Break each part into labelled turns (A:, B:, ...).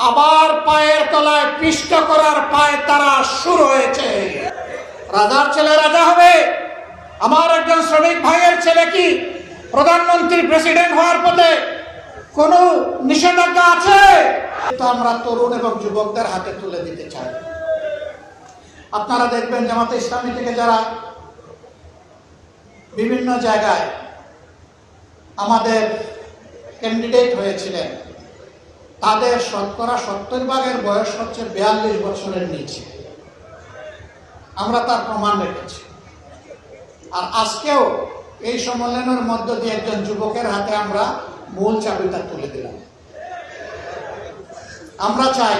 A: আবার পায়ের তলায় পিষ্ট করার পায় তারা শুরু হয়েছে। রাজার ছেলে রাজা হবে। আমার একজন শ্রমিক ভাইয়ের ছেলে কি প্রধানমন্ত্রী প্রেসিডেন্ট হওয়ার পথে কোনো নিষেধাজ্ঞা আছে? তো আমরা তরুণ এবং যুবকদের হাতে তুলে দিতে চাই। আপনারা দেখবেন জামাতে ইসলামী থেকে যারা বিভিন্ন জায়গায় আমাদের ক্যান্ডিডেট হয়েছিলেন তাদের শতকরা 70% বয়স হচ্ছে 42 বছরের নিচে। আমরা তার প্রমাণ রেখেছি। আর আজকেও এই সম্মেলনের মধ্য দিয়ে একজন যুবকের হাতে আমরা মূল চাবিটা তুলে দিলাম। আমরা চাই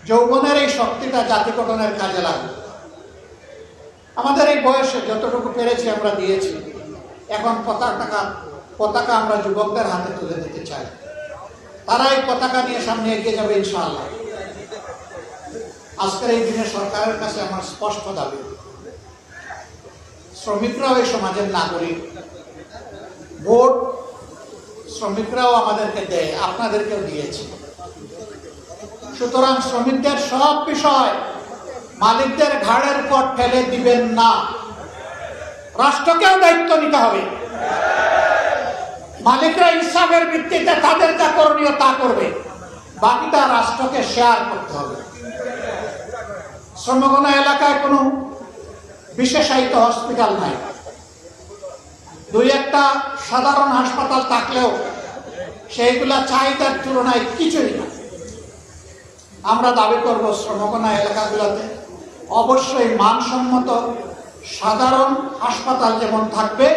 A: যৌবনের এই শক্তিটা জাতি গঠনের কাজে লাগবে। আমাদের এই বয়সে যতটুকু পেরেছি আমরা দিয়েছি। এখন পতাকা আমরা যুবকদের হাতে তুলে দিতে চাই। তারা এই পতাকা নিয়ে সামনে এগিয়ে যাবে ইনশাআল্লাহ। আজকের এই দিনে সরকারের কাছে আমার স্পষ্ট দাবি, শ্রমিকরাও এই সমাজের নাগরিক। ভোট শ্রমিকরাও আমাদেরকে দেয়, আপনাদেরকেও দিয়েছে। সুতরাং শ্রমিকদের সব বিষয় মালিকদের ঘাড়ের উপর ফেলে দিবেন না। রাষ্ট্রকেও দায়িত্ব নিতে হবে। মালিকরা ইনসাফের ভিত্তিতে তাদের যা করণীয় তা করবে, বাকিটা রাষ্ট্রকে শেয়ার করতে হবে। শ্রমগণ এলাকায় কোনো বিশেষায়িত হসপিটাল নাই, দুই একটা সাধারণ হাসপাতাল থাকলেও সেইগুলা চাহিদার তুলনায় কিছুই না। আমরা দাবি করব শ্রমগণা এলাকাগুলোতে অবশ্যই মানসম্মত সাধারণ হাসপাতাল যেমন থাকবে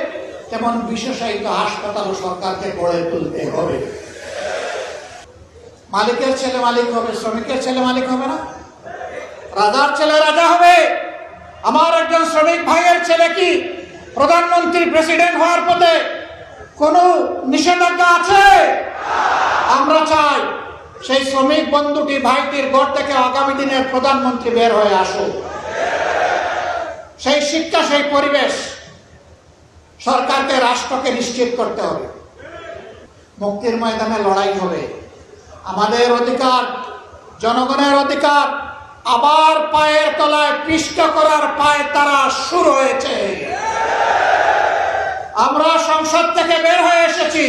A: তেমন বিশেষায়িত হাসপাতালও সরকারকে গড়ে তুলতে হবে। মালিকের ছেলে মালিক হবে, শ্রমিকের ছেলে মালিক হবে না। রাজার ছেলে রাজা হবে। আমার একজন শ্রমিক ভাইয়ের ছেলে কি প্রধানমন্ত্রী প্রেসিডেন্ট হওয়ার পথে কোনো নিষেধাজ্ঞা আছে? আমরা চাই সেই শ্রমিক বন্ধুটি ভাইটির ঘর থেকে আগামী দিনের প্রধানমন্ত্রী বের হয়ে আসুক। সেই শিক্ষা, সেই পরিবেশ সরকারকে, রাষ্ট্রকে নিশ্চিত করতে হবে। মুক্তির ময়দানে লড়াই হবে। আমাদের অধিকার, জনগণের অধিকার আবার পায়ের তলায় পিষ্ট করার পায় তারা শুরু হয়েছে। আমরা সংসদ থেকে বের হয়ে এসেছি,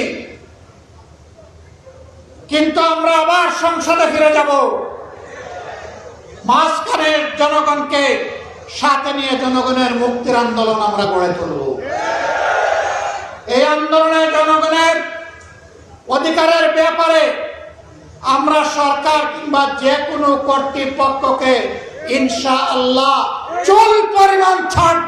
A: কিন্তু আমরা আবার সংসদে ফিরে যাব। মাঝখানে জনগণকে সাথে নিয়ে জনগণের মুক্তির আন্দোলন আমরা গড়ে তুলব। এই আন্দোলনে জনগণের অধিকারের ব্যাপারে আমরা সরকার কিংবা যে কোনো কর্তৃপক্ষকে ইনশাআল্লাহ চুল পরিমাণ ছাড়